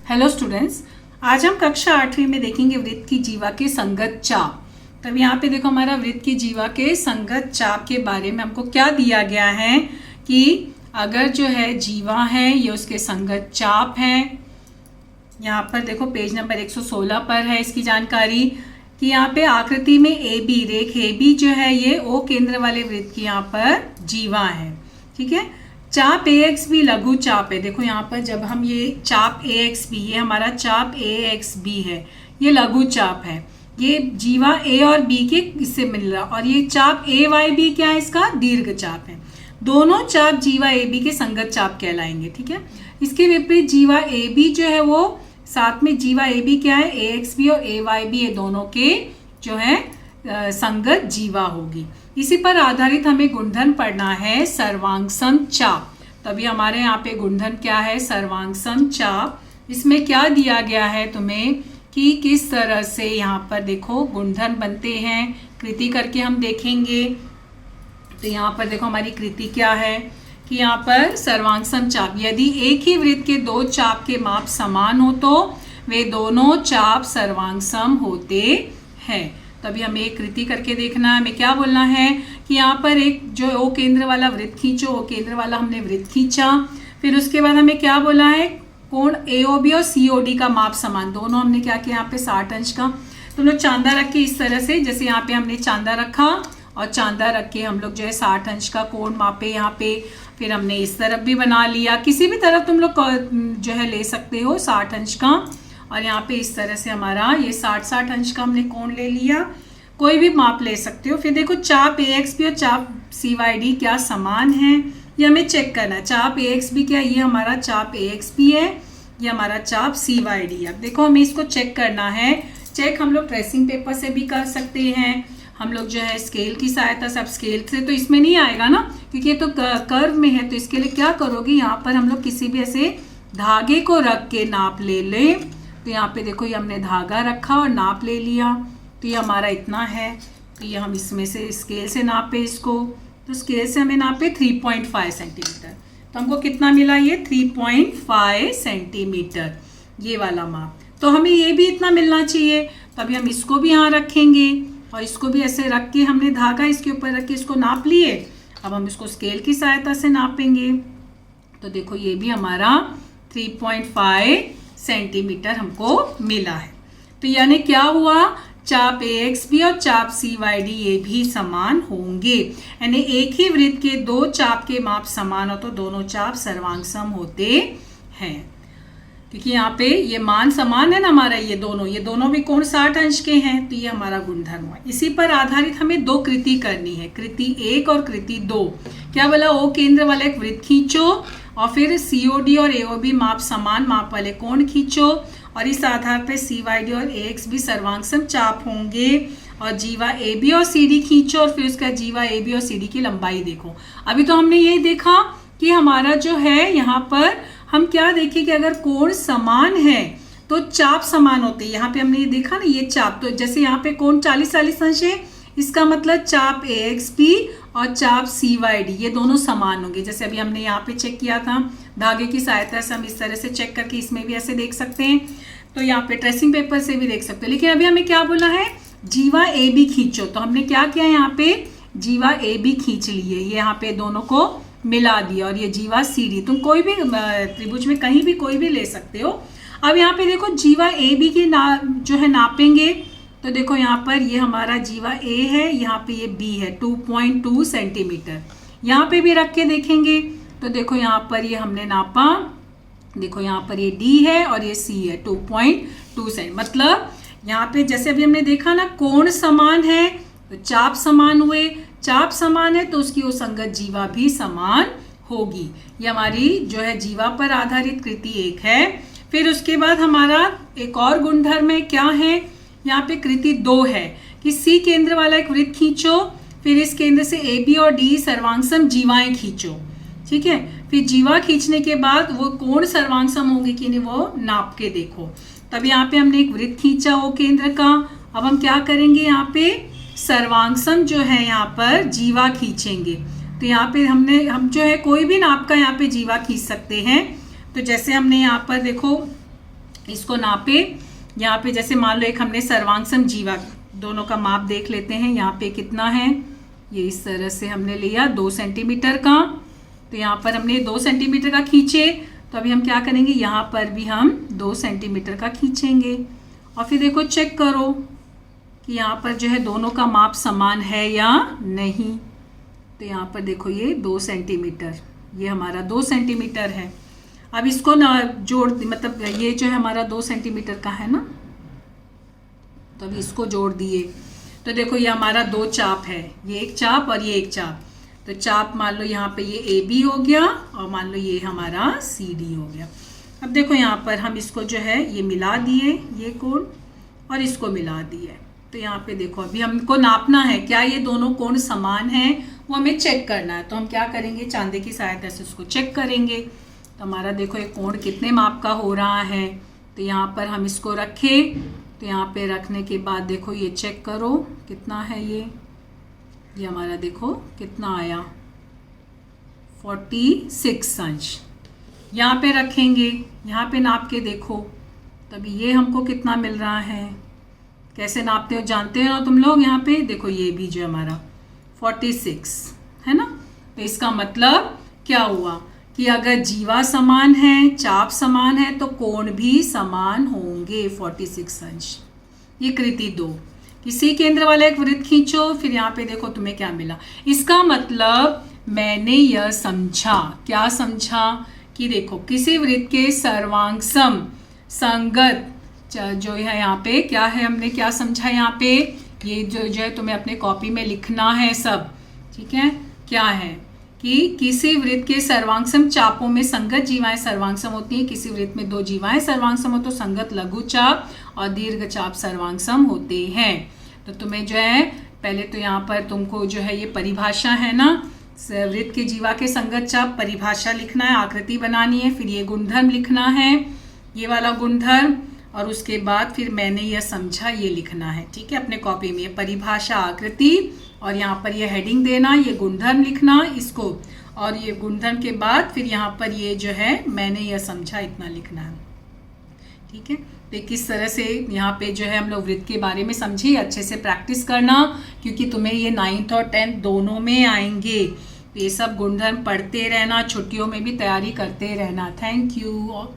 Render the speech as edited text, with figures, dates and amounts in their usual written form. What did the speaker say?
Hello students, आज हम कक्षा 8वीं में देखेंगे वृत्त की जीवा के संगत चाप। तब यहाँ पे देखो हमारा वृत्त की जीवा के संगत चाप के बारे में हमको क्या दिया गया है कि अगर जो है जीवा है ये उसके संगत चाप है। यहाँ पर देखो पेज नंबर 116 पर है इसकी जानकारी कि यहाँ पे आकृति में ए बी रेख ए बी जो है ये ओ केंद्र वाले वृत्त की यहाँ पर जीवा है। ठीक है, चाप ए एक्स बी लघु चाप है। देखो यहाँ पर जब हम ये चाप ए एक्स बी, ये हमारा चाप ए एक्स बी है, ये लघु चाप है। ये जीवा ए और बी के इससे मिल रहा, और ये चाप ए वाई बी क्या है, इसका दीर्घ चाप है। दोनों चाप जीवा ए बी के संगत चाप कहलाएंगे। ठीक है, इसके विपरीत जीवा ए बी जो है वो साथ में जीवा ए बी क्या है, ए एक्स बी और ए वाई बी, ये दोनों के जो है संगत जीवा होगी। इसी पर आधारित हमें गुणधर्म पढ़ना है सर्वांग सम चाप। तभी हमारे यहाँ पे गुणधर्म क्या है, सर्वांग सम चाप। इसमें क्या दिया गया है तुम्हें कि किस तरह से यहाँ पर देखो गुणधर्म बनते हैं, कृति करके हम देखेंगे। तो यहाँ पर देखो हमारी कृति क्या है कि यहाँ पर सर्वांग सम चाप, यदि एक ही वृत्त के दो चाप के माप समान हो तो वे दोनों चाप सर्वांग सम होते हैं। तभी हमें एक कृति करके देखना है। हमें क्या बोलना है कि यहाँ पर एक जो ओ केंद्र वाला वृत्त खींचो, ओ केंद्र वाला हमने वृत्त खींचा। फिर उसके बाद हमें क्या बोला है, कोण एओबी और सीओडी का माप समान, दोनों हमने क्या किया यहाँ पे 60 अंश का। तो हम लोग चांदा रख के इस तरह से, जैसे यहाँ पे हमने चांदा रखा और चांदा रख के हम लोग जो है 60 अंश का कोण मापे यहाँ पे। फिर हमने इस तरफ भी बना लिया, किसी भी तरफ तुम लोग जो है ले सकते हो 60 अंश का। और यहाँ पे इस तरह से हमारा ये 60 अंश का हमने कोण ले लिया। कोई भी माप ले सकते हो। फिर देखो चाप ए एक्स बी और चाप सी वाई डी क्या समान है, ये हमें चेक करना है। चाप ए एक्स बी क्या, ये हमारा चाप ए एक्स बी है, ये हमारा चाप सी वाई डी है। अब देखो हमें इसको चेक करना है। चेक हम लोग ट्रेसिंग पेपर से भी कर सकते हैं, हम लोग जो है स्केल की सहायता से। अब स्केल से तो इसमें नहीं आएगा ना, क्योंकि ये तो कर्व में है। तो इसके लिए क्या करोगे, यहाँ पर हम लोग किसी भी ऐसे धागे को रख के नाप ले लें। तो यहाँ पे देखो ये हमने धागा रखा और नाप ले लिया, तो ये हमारा इतना है। तो ये हम इसमें से स्केल से नापे इसको, तो स्केल से हमें नापे 3.5 सेंटीमीटर। तो हमको कितना मिला, ये 3.5 सेंटीमीटर ये वाला माप। तो हमें ये भी इतना मिलना चाहिए। तभी हम इसको भी यहाँ रखेंगे और इसको भी ऐसे रख के हमने धागा इसके ऊपर रख के इसको नाप लिए। अब हम इसको स्केल की सहायता से नापेंगे। तो देखो ये भी हमारा 3.5 सेंटीमीटर हमको मिला है। तो यानी क्या हुआ, चाप ए एक्स बी और चाप सी वाई डी ये भी समान होंगे। यानी एक ही वृत्त के दो चाप के माप समान हो तो दोनों चाप सर्वांग सम होते हैं। क्योंकि यहाँ पे ये मान समान है ना हमारा, ये दोनों भी कोण 60 अंश के हैं। तो ये हमारा गुणधर्म हुआ। इसी पर आधारित हमें दो कृति करनी है, कृति 1 और कृति 2। क्या बोला, ओ केंद्र वाला एक वृत्त खींचो और फिर सीओडी और एओबी माप समान माप वाले कोण खींचो, और इस आधार पर सी वाई डी और ए एक्स भी सर्वांग सम चाप होंगे। और जीवा ए बी और सी डी खींचो और फिर उसका जीवा ए बी और सी डी की लंबाई देखो। अभी तो हमने यही देखा कि हमारा जो है यहाँ पर हम क्या देखें कि अगर कोण समान है तो चाप समान होते हैं। यहाँ पे हमने ये देखा ना, ये चाप, तो जैसे यहाँ पे कोण 40 अंश है, इसका मतलब चाप ए एक्स बी और चाप सी वाई डी ये दोनों समान होंगे। जैसे अभी हमने यहाँ पे चेक किया था धागे की सहायता से, हम इस तरह से चेक करके इसमें भी ऐसे देख सकते हैं। तो यहाँ पे ट्रेसिंग पेपर से भी देख सकते हैं। लेकिन अभी हमें क्या बोला है, जीवा ए बी खींचो। तो हमने क्या किया, यहाँ पे जीवा ए बी खींच लिए, ये यहाँ पे दोनों को मिला दिया, और ये जीवा सी डी तुम कोई भी त्रिभुज में कहीं भी कोई भी ले सकते हो। अब यहाँ पे देखो जीवा ए बी की जो है नापेंगे। तो देखो यहाँ पर ये हमारा जीवा ए है, यहाँ पे ये बी है 2.2 सेंटीमीटर। यहाँ पे भी रख के देखेंगे तो देखो यहाँ पर ये हमने नापा, देखो यहाँ पर ये डी है और ये सी है 2.2 सेंट। मतलब यहाँ पे जैसे अभी हमने देखा ना, कोण समान है तो चाप समान हुए, चाप समान है तो उसकी वो संगत जीवा भी समान होगी। ये हमारी जो है जीवा पर आधारित कृति 1 है। फिर उसके बाद हमारा एक और गुणधर्म है, क्या है, यहाँ पे कृति 2 है कि सी केंद्र वाला एक वृत्त खींचो, फिर इस केंद्र से ए बी और डी सर्वांग सम जीवाएं खींचो। ठीक है, फिर जीवा खींचने के बाद वो कोण सर्वांग सम होंगे कि नहीं वो नाप के देखो। तब यहाँ पे हमने एक वृत्त खींचा ओ केंद्र का। अब हम क्या करेंगे, यहाँ पे सर्वांग सम जो है यहाँ पर जीवा खींचेंगे। तो यहाँ पे हम जो है कोई भी नाप का यहाँ पे जीवा खींच सकते हैं। तो जैसे हमने यहाँ पर देखो इसको नापे। यहाँ पे जैसे मान लो एक हमने सर्वांगसम जीवा, दोनों का माप देख लेते हैं। यहाँ पे कितना है, ये इस तरह से हमने लिया 2 सेंटीमीटर का। तो यहाँ पर हमने 2 सेंटीमीटर का खींचे, तो अभी हम क्या करेंगे, यहाँ पर भी हम 2 सेंटीमीटर का खींचेंगे। और फिर देखो चेक करो कि यहाँ पर जो है दोनों का माप समान है या नहीं। तो यहाँ पर देखो ये 2 सेंटीमीटर, ये हमारा 2 सेंटीमीटर है। अब इसको ना जोड़, मतलब ये जो है हमारा 2 सेंटीमीटर का है ना, तो अभी इसको जोड़ दिए। तो देखो ये हमारा 2 चाप है, ये एक चाप और ये एक चाप। तो चाप मान लो यहाँ पे ये AB हो गया और मान लो ये हमारा CD हो गया। अब देखो यहाँ पर हम इसको जो है ये मिला दिए, ये कोण और इसको मिला दिए। तो यहाँ पे देखो अभी हमको नापना है क्या ये दोनों कोण समान हैं, वो हमें चेक करना है। तो हम क्या करेंगे, चांदे की सहायता से उसको चेक करेंगे। तो हमारा देखो ये कोण कितने माप का हो रहा है। तो यहाँ पर हम इसको रखें, तो यहाँ पे रखने के बाद देखो ये चेक करो कितना है, ये हमारा देखो कितना आया 46 अंश। यहाँ पे रखेंगे, यहाँ पे नाप के देखो, तभी ये हमको कितना मिल रहा है। कैसे नापते हो जानते हो ना तुम लोग। यहाँ पे देखो ये भी जो हमारा 46 है ना। तो इसका मतलब क्या हुआ कि अगर जीवा समान है, चाप समान है, तो कोण भी समान होंगे 46 अंश। ये कृति 2। किसी केंद्र वाला एक वृत्त खींचो, फिर यहाँ पे देखो तुम्हें क्या मिला। इसका मतलब मैंने यह समझा, क्या समझा कि देखो किसी वृत्त के सर्वांगसम संगत जो है, यहाँ पे क्या है, हमने क्या समझा यहाँ पे, ये जो है तुम्हें अपने कॉपी में लिखना है सब, ठीक है। क्या है कि किसी वृत्त के सर्वांगसम चापों में संगत जीवाएं सर्वांगसम होती हैं। किसी वृत्त में 2 जीवाएं सर्वांगसम हो तो संगत लघु चाप और दीर्घ चाप सर्वांगसम होते हैं। तो तुम्हें जो है पहले तो यहाँ पर तुमको जो है ये परिभाषा है ना, वृत्त के जीवा के संगत चाप, परिभाषा लिखना है, आकृति बनानी है, फिर ये गुणधर्म लिखना है, ये वाला गुणधर्म, और उसके बाद फिर मैंने यह समझा ये लिखना है, ठीक है। अपने कॉपी में ये परिभाषा, आकृति और यहाँ पर ये हेडिंग देना, ये गुणधर्म लिखना इसको, और ये गुणधर्म के बाद फिर यहाँ पर ये जो है मैंने यह समझा इतना लिखना है, ठीक है। तो किस तरह से यहाँ पे जो है हम लोग वृत्त के बारे में समझे, अच्छे से प्रैक्टिस करना, क्योंकि तुम्हें ये 9th और 10th दोनों में आएंगे। तो ये सब गुणधर्म पढ़ते रहना, छुट्टियों में भी तैयारी करते रहना। Thank you.